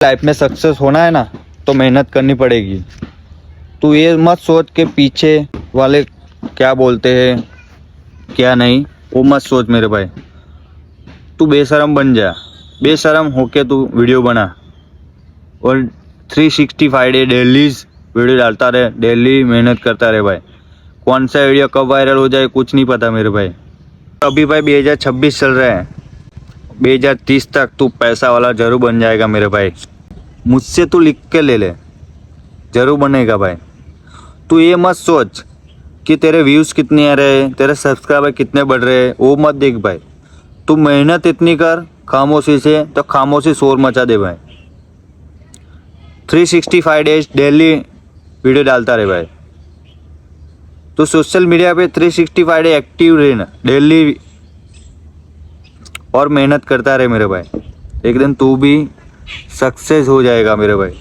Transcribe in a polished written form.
Life में success होना है ना तो मेहनत करनी पड़ेगी। तू ये मत सोच के पीछे वाले क्या बोलते हैं क्या नहीं, वो मत सोच मेरे भाई। तू बेशरम बन जा, बेशरम होके तू वीडियो बना और 365 डे डेली वीडियो डालता रहे, डेली मेहनत करता रहे भाई। कौन सा वीडियो कब वायरल हो जाए कुछ नहीं पता मेरे भाई। अभी भाई 2026 चल रहा है, 2030 तक तू पैसा वाला जरूर बन जाएगा मेरे भाई। मुझसे तू लिख के ले ले, जरूर बनेगा भाई। तू ये मत सोच कि तेरे व्यूज़ कितने आ रहे, तेरे सब्सक्राइबर कितने बढ़ रहे, वो मत देख भाई। तू मेहनत इतनी कर खामोशी से, तो खामोशी शोर मचा दे भाई। 365 डेज डेली वीडियो डालता रहे भाई। तो सोशल मीडिया पे 365 डे एक्टिव रहना डेली और मेहनत करता रहे मेरे भाई। एक दिन तू भी सक्सेस हो जाएगा मेरे भाई।